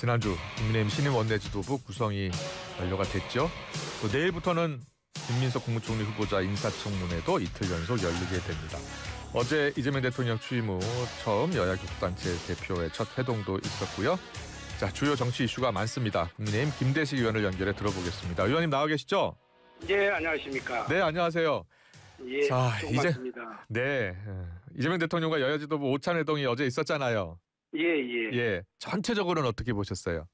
지난주 국민의힘 신임 원내지도부 구성이 완료가 됐죠. 또 내일부터는 김민석 국무총리 후보자 인사청문회도 이틀 연속 열리게 됩니다. 어제 이재명 대통령 취임 후 처음 여야 교섭단체 대표의 첫 회동도 있었고요. 자, 주요 정치 이슈가 많습니다. 국민의힘 김대식 의원을 연결해 들어보겠습니다. 의원님 나와 계시죠? 예, 안녕하십니까. 네, 안녕하세요. 예, 자, 고맙습니다. 이재명 대통령과 여야 지도부 오찬 회동이 어제 있었잖아요. 예. 전체적으로는 어떻게 보셨어요?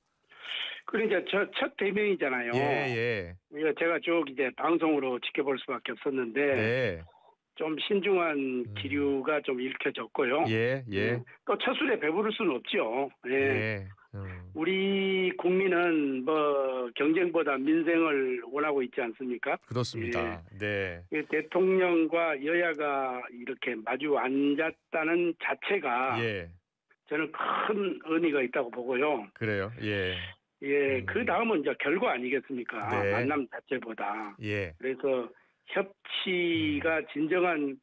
그러니까 첫 대면이잖아요. 예. 제가 쭉 이제 방송으로 지켜볼 수밖에 없었는데 네. 좀 신중한 기류가 좀 읽혀졌고요. 예. 또 첫 술에 배부를 수는 없죠. 예. 우리 국민은 뭐 경쟁보다 민생을 원하고 있지 않습니까? 그렇습니다. 네. 대통령과 여야가 이렇게 마주 앉았다는 자체가 저는 큰 의미가 있다고 보고요. 그래요. 예. 그 다음은 이제 결과 아니겠습니까? 네. 만남 자체보다. 예. 그래서 협치가 진정한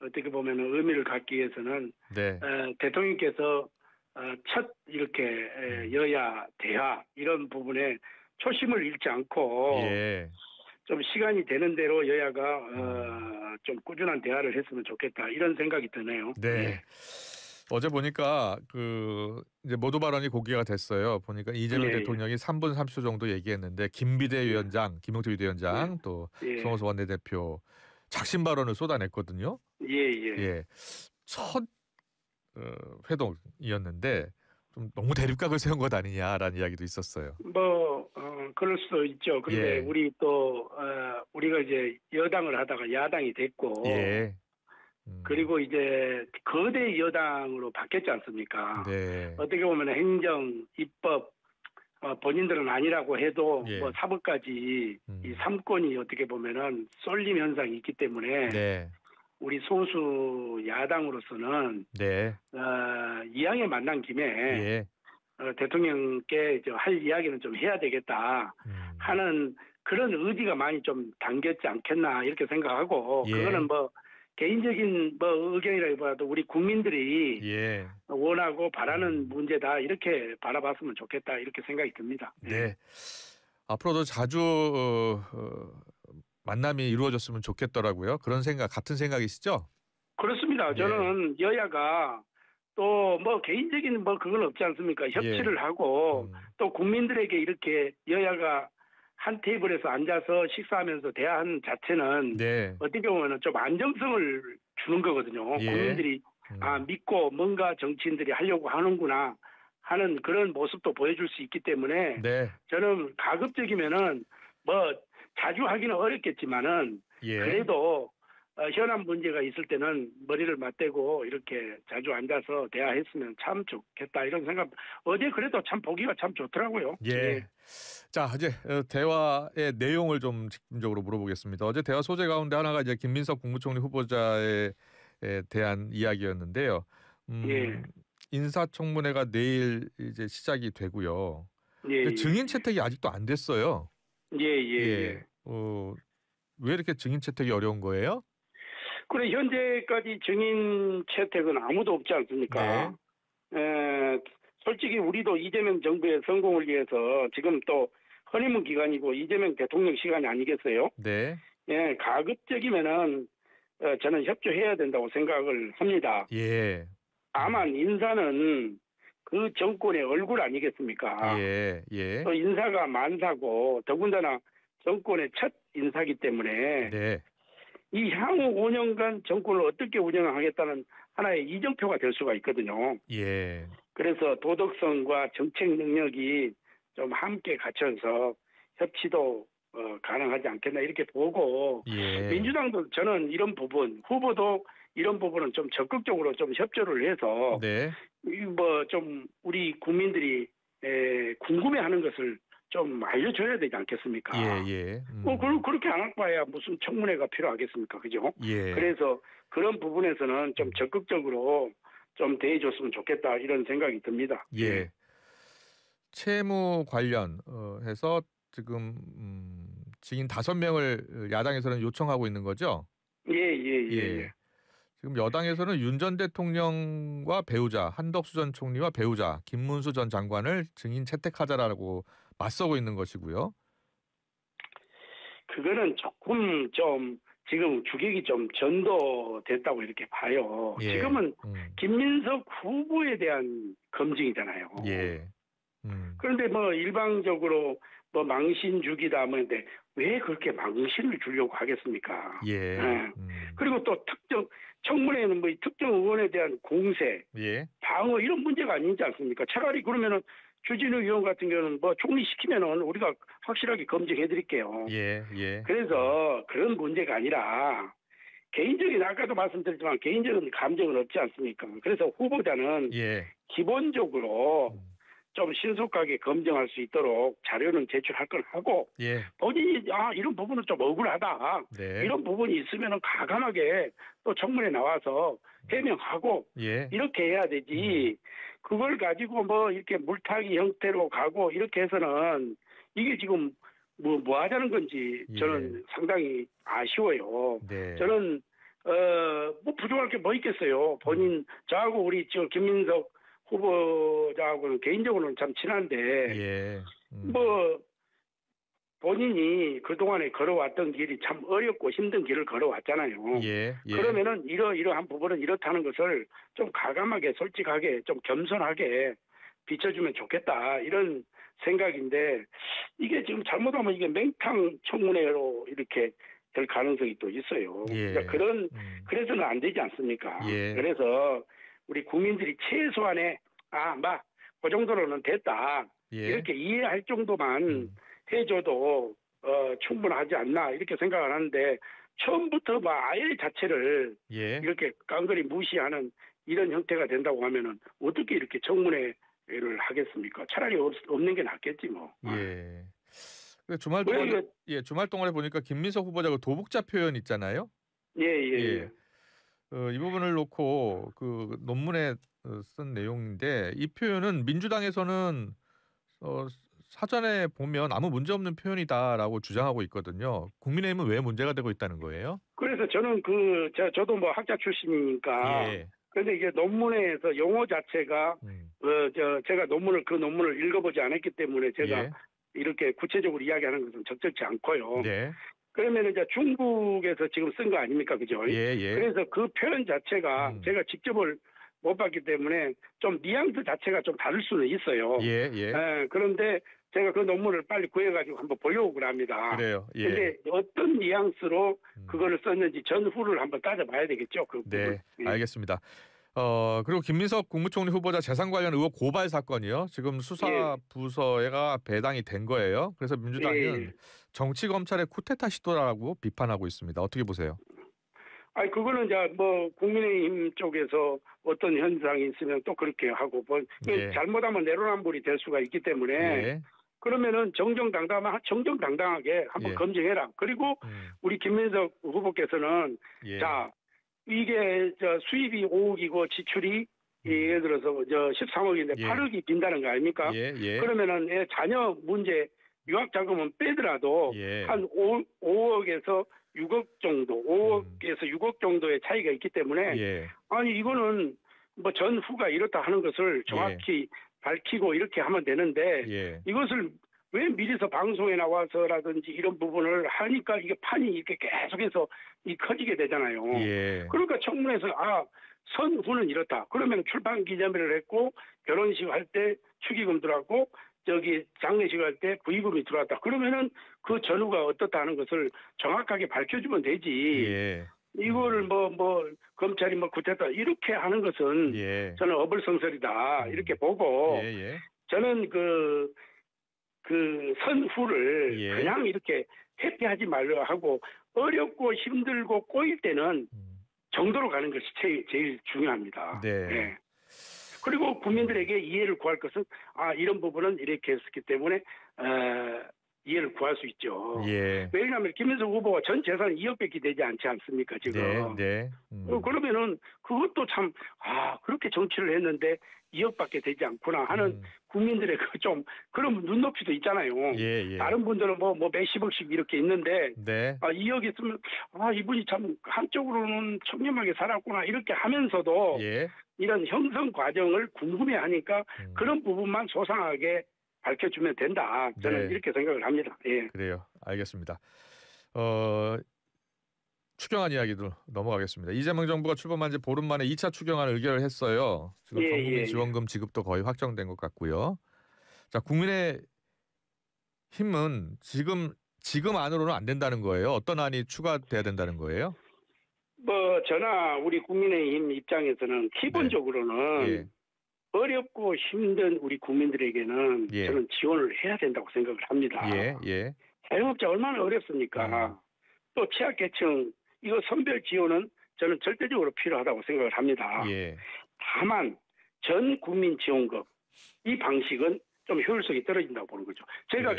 어떻게 보면 의미를 갖기 위해서는 네. 대통령께서 첫 이렇게 여야 대화 이런 부분에 초심을 잃지 않고 좀 시간이 되는 대로 여야가 좀 꾸준한 대화를 했으면 좋겠다 이런 생각이 드네요. 네. 어제 보니까 이제 모두 발언이 공개가 됐어요. 보니까 이재명 대통령이 3분 30초 정도 얘기했는데 김비대위원장, 김용태 비대위원장 또 송호수 원내대표 작심 발언을 쏟아냈거든요. 첫 회동이었는데 좀 너무 대립각을 세운 것 아니냐라는 이야기도 있었어요. 그럴 수도 있죠. 그런데 우리 또 우리가 이제 여당을 하다가 야당이 됐고. 그리고 이제 거대 여당으로 바뀌었지 않습니까? 네. 어떻게 보면 행정, 입법 본인들은 아니라고 해도 뭐 사법까지 이 3권이 어떻게 보면은 쏠림 현상이 있기 때문에 우리 소수 야당으로서는 이왕에 만난 김에 대통령께 할 이야기는 좀 해야 되겠다 하는 그런 의지가 많이 좀 담겼지 않겠나 이렇게 생각하고 그거는 뭐 개인적인 의견이라기보다도 우리 국민들이 원하고 바라는 문제다 이렇게 바라봤으면 좋겠다 이렇게 생각이 듭니다. 네. 앞으로도 자주 만남이 이루어졌으면 좋겠더라고요. 그런 같은 생각이시죠? 그렇습니다. 저는 여야가 또 뭐 개인적인 그건 없지 않습니까? 협치를 하고 또 국민들에게 이렇게 여야가 한 테이블에서 앉아서 식사하면서 대화하는 자체는 어떻게 보면 좀 안정성을 주는 거거든요. 국민들이 믿고 뭔가 정치인들이 하려고 하는구나 하는 그런 모습도 보여줄 수 있기 때문에 저는 가급적이면은 자주 하기는 어렵겠지만은 그래도 현안 문제가 있을 때는 머리를 맞대고 이렇게 자주 앉아서 대화했으면 참 좋겠다 이런 생각. 어제 그래도 참 보기가 참 좋더라고요. 자, 이제 대화의 내용을 좀 집중적으로 물어보겠습니다. 어제 대화 소재 가운데 하나가 이제 김민석 국무총리 후보자에 대한 이야기였는데요. 인사청문회가 내일 이제 시작이 되고요. 증인 채택이 아직도 안 됐어요. 왜 이렇게 증인 채택이 어려운 거예요? 그래 현재까지 증인 채택은 아무도 없지 않습니까? 솔직히 우리도 이재명 정부의 성공을 위해서 지금 또 허니문 기간이고 이재명 대통령 시간이 아니겠어요? 가급적이면은 저는 협조해야 된다고 생각을 합니다. 다만 인사는 그 정권의 얼굴 아니겠습니까? 또 인사가 만사고 더군다나 정권의 첫 인사기 때문에 이 향후 5년간 정권을 어떻게 운영하겠다는 하나의 이정표가 될 수가 있거든요. 그래서 도덕성과 정책 능력이 좀 함께 갖춰서 협치도 가능하지 않겠나 이렇게 보고 민주당도 저는 이런 부분 후보도 이런 부분은 좀 적극적으로 좀 협조를 해서 좀 우리 국민들이 궁금해하는 것을 좀 알려줘야 되지 않겠습니까? 그렇게 안 할 바에야 무슨 청문회가 필요하겠습니까? 그죠? 그래서 그런 부분에서는 좀 적극적으로 좀 대해줬으면 좋겠다 이런 생각이 듭니다. 채무 관련해서 지금 증인 5명을 야당에서는 요청하고 있는 거죠? 지금 여당에서는 윤 전 대통령과 배우자, 한덕수 전 총리와 배우자, 김문수 전 장관을 증인 채택하자라고 맞서고 있는 것이고요. 그거는 조금 좀 지금 주객이 좀 전도됐다고 이렇게 봐요. 예. 지금은 김민석 후보에 대한 검증이잖아요. 예. 그런데 뭐 일방적으로 뭐 망신 주기다 뭐인데 왜 그렇게 망신을 주려고 하겠습니까? 예. 그리고 또 특정 청문회는 뭐 특정 의원에 대한 공세, 예. 방어 이런 문제가 아니지 않습니까? 차라리 그러면은 주진우 의원 같은 경우는 뭐 총리 시키면은 우리가 확실하게 검증해 드릴게요. 예. 예. 그래서 그런 문제가 아니라 개인적인 아까도 말씀드렸지만 개인적인 감정은 없지 않습니까? 그래서 후보자는 예. 기본적으로 좀 신속하게 검증할 수 있도록 자료는 제출할 걸 하고 예. 본인이 이런 부분은 좀 억울하다. 네. 이런 부분이 있으면은 과감하게 또 청문회 나와서 해명하고 예. 이렇게 해야 되지. 그걸 가지고 뭐 이렇게 물타기 형태로 가고 이렇게 해서는 이게 지금 뭐 하자는 건지 저는 상당히 아쉬워요. 네. 저는 뭐 부족할 게 뭐 있겠어요. 본인 저하고 우리 저 김민석 후보자하고는 개인적으로는 참 친한데 예. 뭐 본인이 그동안에 걸어왔던 길이 참 어렵고 힘든 길을 걸어왔잖아요. 예. 예. 그러면은 이러한 부분은 이렇다는 것을 좀 과감하게 솔직하게 좀 겸손하게 비춰주면 좋겠다 이런 생각인데 이게 지금 잘못하면 이게 맹탕 청문회로 이렇게 될 가능성이 또 있어요. 예. 그러니까 그래서는 안 되지 않습니까? 예. 그래서 우리 국민들이 최소한의 그 정도로는 됐다. 예. 이렇게 이해할 정도만 해줘도 충분하지 않나 이렇게 생각을 하는데 처음부터 아예 자체를 예. 이렇게 깡그리 무시하는 이런 형태가 된다고 하면은 어떻게 이렇게 청문회를 하겠습니까? 차라리 없는 게 낫겠지 뭐. 예. 주말 동안에 보니까 김민석 후보자가 도북자 표현 있잖아요. 예. 이 부분을 놓고 그 논문에 쓴 내용인데 이 표현은 민주당에서는 사전에 보면 아무 문제 없는 표현이다라고 주장하고 있거든요. 국민의힘은 왜 문제가 되고 있다는 거예요? 그래서 저는 저도 뭐 학자 출신이니까. 예. 그런데 이게 논문에서 용어 자체가 제가 그 논문을 읽어보지 않았기 때문에 제가 예. 이렇게 구체적으로 이야기하는 것은 적절치 않고요. 네. 그러면 이제 중국에서 지금 쓴 거 아닙니까, 그죠? 예. 그래서 그 표현 자체가 제가 직접을 못 봤기 때문에 좀 뉘앙스 자체가 좀 다를 수는 있어요. 예. 그런데 제가 그 논문을 빨리 구해가지고 한번 보려고 합니다. 그래요. 예. 근데 어떤 뉘앙스로 그거를 썼는지 전후를 한번 따져봐야 되겠죠. 그 부분. 네, 알겠습니다. 그리고 김민석 국무총리 후보자 재산 관련 의혹 고발 사건이요. 지금 수사 부서가 배당이 된 거예요. 그래서 민주당은 정치 검찰의 쿠데타 시도라고 비판하고 있습니다. 어떻게 보세요? 그거는 이제 뭐 국민의힘 쪽에서 어떤 현상이 있으면 또 그렇게 하고 잘못하면 내로남불이 될 수가 있기 때문에 그러면은 정정당당하게 한번 검증해라. 그리고 우리 김민석 후보께서는 이게 수입이 5억이고 지출이 예를 들어서 13억인데 8억이 빈다는 거 아닙니까? 그러면은 자녀 문제 유학 자금은 빼더라도 한 5억에서 6억 정도, 5억에서 6억 정도의 차이가 있기 때문에 이거는 뭐 전후가 이렇다 하는 것을 정확히 밝히고 이렇게 하면 되는데 이것을 왜 미리서 방송에 나와서라든지 이런 부분을 하니까 이게 판이 이렇게 계속해서 커지게 되잖아요. 그러니까 청문회에서 선후는 이렇다. 그러면 출판 기념회를 했고 결혼식 할 때 축의금 들어왔고 장례식 할 때 부의금이 들어왔다. 그러면은 그 전후가 어떻다 하는 것을 정확하게 밝혀주면 되지. 이거를 검찰이 쿠데타 이렇게 하는 것은 저는 어불성설이다 이렇게 보고 저는 그 선후를 그냥 이렇게 회피하지 말려 하고 어렵고 힘들고 꼬일 때는 정도로 가는 것이 제일 중요합니다. 그리고 국민들에게 이해를 구할 것은 이런 부분은 이렇게 했었기 때문에 이해를 구할 수 있죠. 예. 왜냐하면 김현석 후보가 전 재산 2억밖에 되지 않지 않습니까, 지금. 네. 그러면은 그것도 참, 그렇게 정치를 했는데 2억밖에 되지 않구나 하는 국민들의 좀 그런 눈높이도 있잖아요. 예. 다른 분들은 뭐 몇십억씩 이렇게 있는데 네. 2억 있으면 이분이 참 한쪽으로는 청렴하게 살았구나 이렇게 하면서도 예. 이런 형성 과정을 궁금해하니까 그런 부분만 소상하게 밝혀주면 된다. 저는 네. 이렇게 생각을 합니다. 예. 그래요. 알겠습니다. 추경안 이야기도 넘어가겠습니다. 이재명 정부가 출범한 지 보름 만에 2차 추경안을 의결을 했어요. 지금 전국민 지원금 지급도 거의 확정된 것 같고요. 자, 국민의힘은 지금 안으로는 안 된다는 거예요. 어떤 안이 추가돼야 된다는 거예요? 저나 우리 국민의힘 입장에서는 기본적으로는 네. 예. 어렵고 힘든 우리 국민들에게는 저는 지원을 해야 된다고 생각을 합니다. 예. 자영업자 얼마나 어렵습니까? 또 취약계층 이거 선별 지원은 저는 절대적으로 필요하다고 생각을 합니다. 예. 다만 전 국민 지원금 이 방식은 좀 효율성이 떨어진다고 보는 거죠. 제가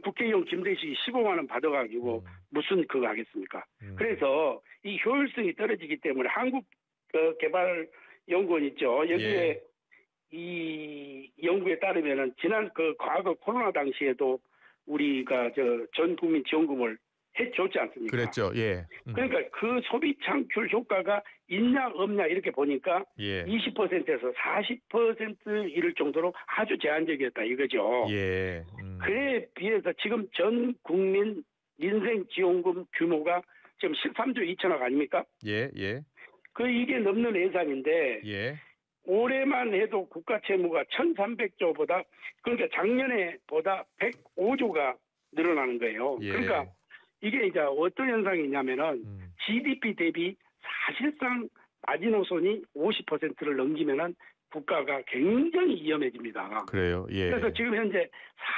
국회의원 김대식이 15만 원 받아가지고 무슨 그거 하겠습니까? 그래서 이 효율성이 떨어지기 때문에 한국개발연구원 있죠. 여기에 이 연구에 따르면은 지난 과거 코로나 당시에도 우리가 전 국민 지원금을 해줬지 않습니까? 그랬죠. 예. 그러니까 그 소비 창출 효과가 있냐 없냐 이렇게 보니까 20%에서 40% 이를 정도로 아주 제한적이었다 이거죠. 그에 비해서 지금 전 국민 민생 지원금 규모가 지금 13조 2천억 아닙니까? 이게 넘는 예산인데 올해만 해도 국가 채무가 1,300조보다 그러니까 작년에보다 105조가 늘어나는 거예요. 그러니까 이게 이제 어떤 현상이 있냐면은 GDP 대비 사실상 마지노선이 50%를 넘기면은 국가가 굉장히 위험해집니다. 그래요. 그래서 지금 현재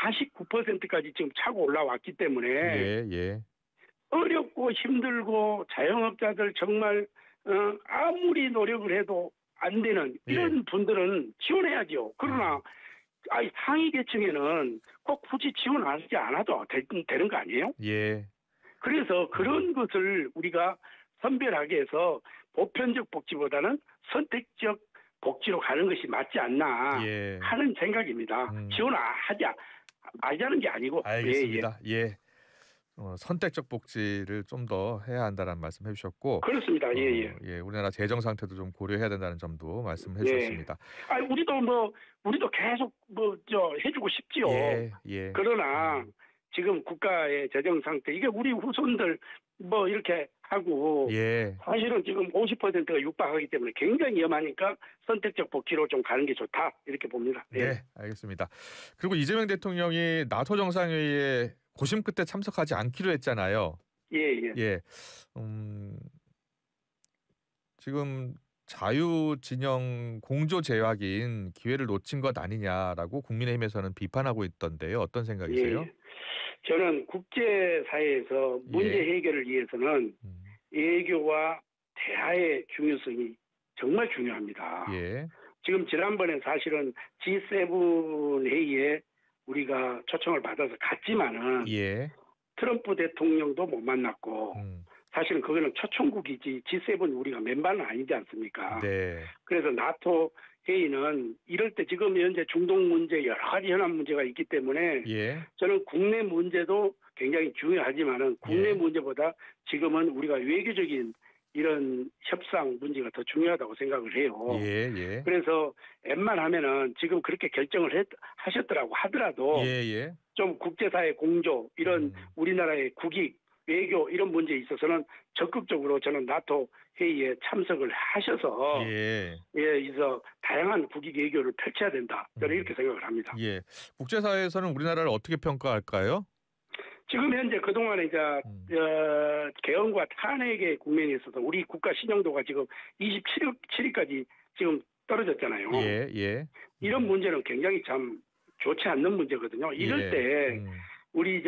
49%까지 지금 차고 올라왔기 때문에 어렵고 힘들고 자영업자들 정말 아무리 노력을 해도 안 되는 이런 분들은 지원해야죠. 그러나 상위 계층에는 꼭 굳이 지원하지 않아도 되는 거 아니에요? 그래서 그런 것을 우리가 선별하게 해서 보편적 복지보다는 선택적 복지로 가는 것이 맞지 않나 하는 생각입니다. 지원하자는 게 아니고. 알겠습니다. 선택적 복지를 좀 더 해야 한다는 말씀 해주셨고 그렇습니다. 우리나라 재정 상태도 좀 고려해야 된다는 점도 말씀해 주셨습니다. 우리도 계속 해주고 싶지요. 그러나 지금 국가의 재정 상태 이게 우리 후손들 이렇게 하고 사실은 지금 50%가 육박하기 때문에 굉장히 위험하니까 선택적 복지로 좀 가는 게 좋다 이렇게 봅니다. 네, 알겠습니다. 그리고 이재명 대통령이 나토 정상회의에 고심 끝에 참석하지 않기로 했잖아요. 지금 자유진영 공조 제약인 기회를 놓친 것 아니냐라고 국민의힘에서는 비판하고 있던데요. 어떤 생각이세요? 저는 국제사회에서 문제 해결을 위해서는 외교와 대화의 중요성이 정말 중요합니다. 지금 지난번에 사실은 G7 회의에 우리가 초청을 받아서 갔지만은 트럼프 대통령도 못 만났고 사실은 그거는 초청국이지 G7 우리가 멤버는 아니지 않습니까? 그래서 나토 회의는 이럴 때 지금 현재 중동 문제 여러 가지 현안 문제가 있기 때문에 저는 국내 문제도 굉장히 중요하지만은 국내 문제보다 지금은 우리가 외교적인 이런 협상 문제가 더 중요하다고 생각을 해요. 그래서 웬만하면은 지금 그렇게 결정을 하셨더라고 하더라도 좀 국제사회 공조 이런 우리나라의 국익 외교 이런 문제에 있어서는 적극적으로 저는 나토 회의에 참석을 하셔서 그래서 다양한 국익 외교를 펼쳐야 된다. 저는 이렇게 생각을 합니다. 국제사회에서는 우리나라를 어떻게 평가할까요? 지금 현재 그동안에 개헌과 탄핵의 국면에 있어서 우리 국가 신용도가 지금 27위까지 지금 떨어졌잖아요. 이런 문제는 굉장히 참 좋지 않는 문제거든요. 이럴 때 우리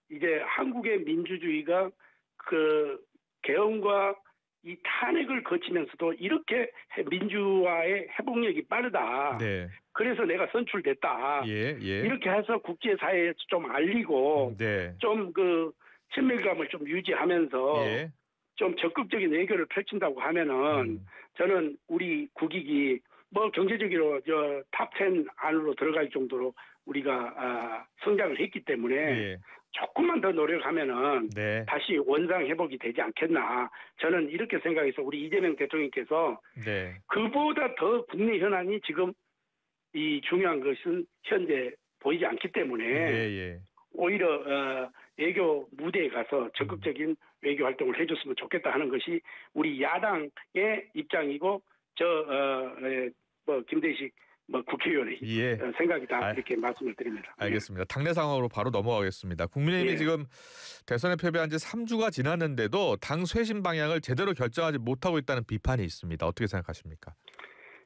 이제 한국의 민주주의가 그 개헌과 이 탄핵을 거치면서도 이렇게 민주화의 회복력이 빠르다. 네. 그래서 내가 선출됐다. 예, 예. 이렇게 해서 국제사회에서 좀 알리고 네. 좀 그 친밀감을 좀 유지하면서 예. 좀 적극적인 외교를 펼친다고 하면은 저는 우리 국익이 뭐 경제적으로 탑10 안으로 들어갈 정도로 우리가 성장을 했기 때문에 예. 조금만 더 노력하면은 네. 다시 원상 회복이 되지 않겠나. 저는 이렇게 생각해서 우리 이재명 대통령께서 네. 그보다 더 국내 현안이 지금 이 중요한 것은 현재 보이지 않기 때문에 예. 오히려 외교 무대에 가서 적극적인 외교 활동을 해줬으면 좋겠다 하는 것이 우리 야당의 입장이고 김대식 국회의원의 생각이다. 이렇게 말씀을 드립니다. 알겠습니다. 당내 상황으로 바로 넘어가겠습니다. 국민의힘이 지금 대선에 패배한 지 3주가 지났는데도 당 쇄신 방향을 제대로 결정하지 못하고 있다는 비판이 있습니다. 어떻게 생각하십니까?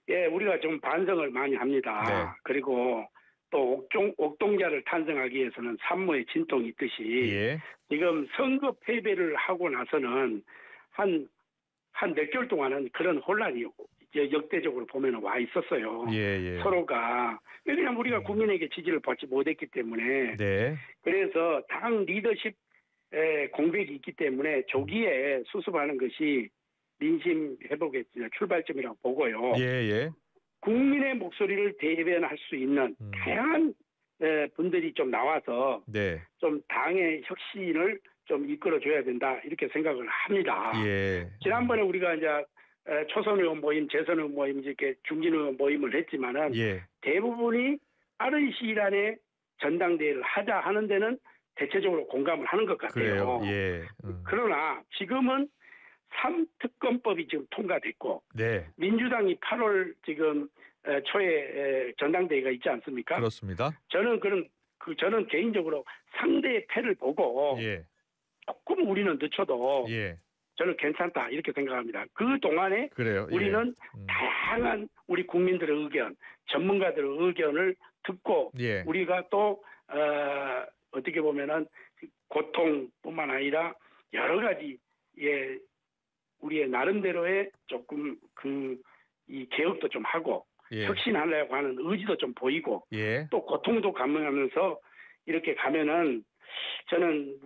예, 우리가 좀 반성을 많이 합니다. 네. 그리고 또 옥동자를 탄생하기 위해서는 산모의 진통이 있듯이 지금 선거 패배를 하고 나서는 한 몇 개월 동안은 그런 혼란이 역대적으로 보면 와 있었어요. 서로가. 왜냐하면 우리가 국민에게 지지를 받지 못했기 때문에. 네. 그래서 당 리더십 공백이 있기 때문에 조기에 수습하는 것이 민심 회복의 출발점이라고 보고요. 국민의 목소리를 대변할 수 있는 다양한 분들이 좀 나와서 좀 당의 혁신을 좀 이끌어줘야 된다 이렇게 생각을 합니다. 지난번에 우리가 이제 초선 의원 모임, 재선 의원 모임 이렇게 중진 의원 모임을 했지만은 대부분이 빠른 시일 안에 전당대회를 하자 하는 데는 대체적으로 공감을 하는 것 같아요. 그러나 지금은 3특검법이 지금 통과됐고 민주당이 8월 지금 초에 전당대회가 있지 않습니까? 그렇습니다. 저는 개인적으로 상대의 패를 보고 조금 우리는 늦춰도 저는 괜찮다 이렇게 생각합니다. 그 동안에 우리는 다양한 우리 국민들의 의견, 전문가들의 의견을 듣고 우리가 또 어떻게 보면은 고통뿐만 아니라 여러 가지 우리의 나름대로의 조금 이 개혁도 좀 하고 혁신하려고 하는 의지도 좀 보이고 또 고통도 감내하면서 이렇게 가면은 저는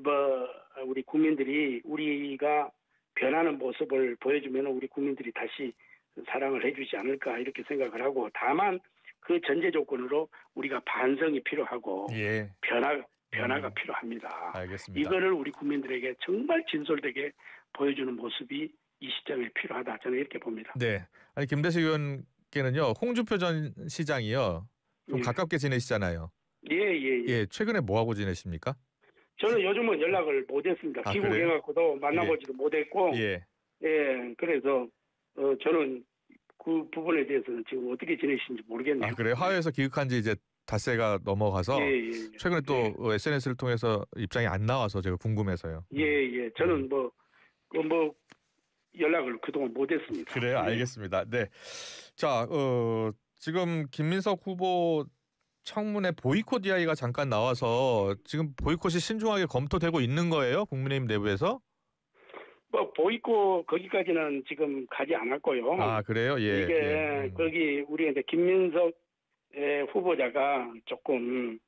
우리 국민들이 우리가 변하는 모습을 보여주면 우리 국민들이 다시 사랑을 해주지 않을까 이렇게 생각을 하고 다만 그 전제 조건으로 우리가 반성이 필요하고 변화가 필요합니다. 알겠습니다. 이거를 우리 국민들에게 정말 진솔되게 보여주는 모습이 이 시점에 필요하다. 저는 이렇게 봅니다. 네. 아니 김대식 의원께는요. 홍준표 전 시장이요. 좀 가깝게 지내시잖아요. 예. 최근에 뭐 하고 지내십니까? 저는 요즘은 연락을 못했습니다. 귀국해갖고도 만나보지도 못했고. 그래서 저는 그 부분에 대해서는 지금 어떻게 지내시는지 모르겠네요. 그래요? 하회에서 귀국한 지 이제 닷새가 넘어가서 최근에 또 SNS를 통해서 입장이 안 나와서 제가 궁금해서요. 저는 연락을 그동안 못했습니다. 그래요? 알겠습니다. 네. 자, 지금 김민석 후보 청문회 보이콧 이야기가 잠깐 나와서 지금 보이콧이 신중하게 검토되고 있는 거예요? 국민의힘 내부에서? 보이콧 거기까지는 지금 가지 않았고요. 그래요? 이게 거기 우리 이제 김민석 후보자가 조금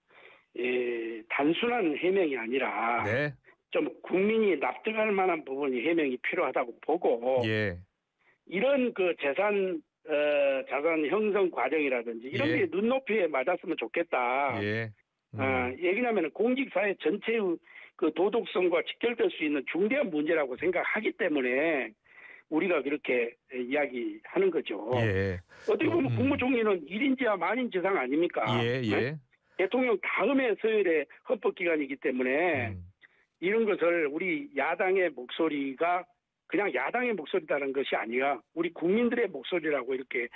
단순한 해명이 아니라 좀 국민이 납득할 만한 부분이 해명이 필요하다고 보고 이런 그 자산 형성 과정이라든지 이런 게 눈높이에 맞았으면 좋겠다. 얘기냐면 공직사회 전체의 그 도덕성과 직결될 수 있는 중대한 문제라고 생각하기 때문에 우리가 그렇게 이야기하는 거죠. 어떻게 보면 국무총리는 1인지하 만인지상 아닙니까? 대통령 다음에 서열의 헌법기관이기 때문에 이런 것을 우리 야당의 목소리가 그냥 야당의 목소리라는 것이 아니라 우리 국민들의 목소리라고 이렇게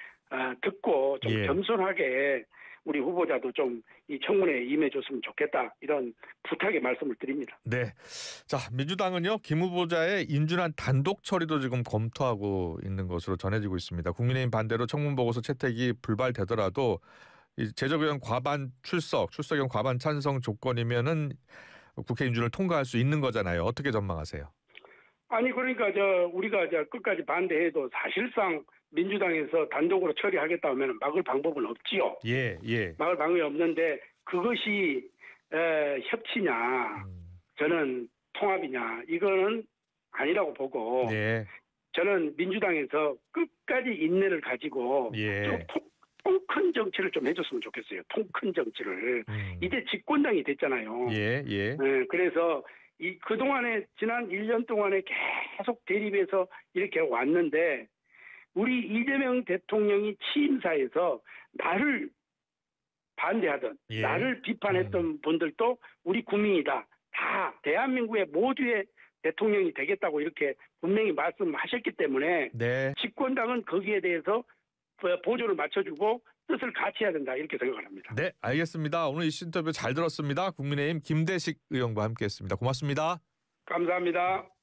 듣고 좀 겸손하게 우리 후보자도 좀 이 청문회에 임해줬으면 좋겠다 이런 부탁의 말씀을 드립니다. 네, 자 민주당은요 김 후보자의 인준안 단독 처리도 지금 검토하고 있는 것으로 전해지고 있습니다. 국민의힘 반대로 청문 보고서 채택이 불발되더라도 이 제적의원 과반 출석의원 과반 찬성 조건이면은 국회 인준을 통과할 수 있는 거잖아요. 어떻게 전망하세요? 아니 그러니까 우리가 끝까지 반대해도 사실상 민주당에서 단독으로 처리하겠다 하면 막을 방법은 없지요. 예, 예. 막을 방법이 없는데 그것이 협치냐, 저는 통합이냐 이거는 아니라고 보고 예. 저는 민주당에서 끝까지 인내를 가지고 예. 통 큰 정치를 좀 해줬으면 좋겠어요. 통 큰 정치를. 이제 집권당이 됐잖아요. 예, 예. 그래서 그동안에 지난 1년 동안에 계속 대립해서 이렇게 왔는데 우리 이재명 대통령이 취임사에서 나를 반대하던 예. 나를 비판했던 분들도 우리 국민이다. 다 대한민국의 모두의 대통령이 되겠다고 이렇게 분명히 말씀하셨기 때문에 네. 집권당은 거기에 대해서 보조를 맞춰주고 뜻을 같이 해야 된다 이렇게 생각을 합니다. 네, 알겠습니다. 오늘 이슈 인터뷰 잘 들었습니다. 국민의힘 김대식 의원과 함께했습니다. 고맙습니다. 감사합니다.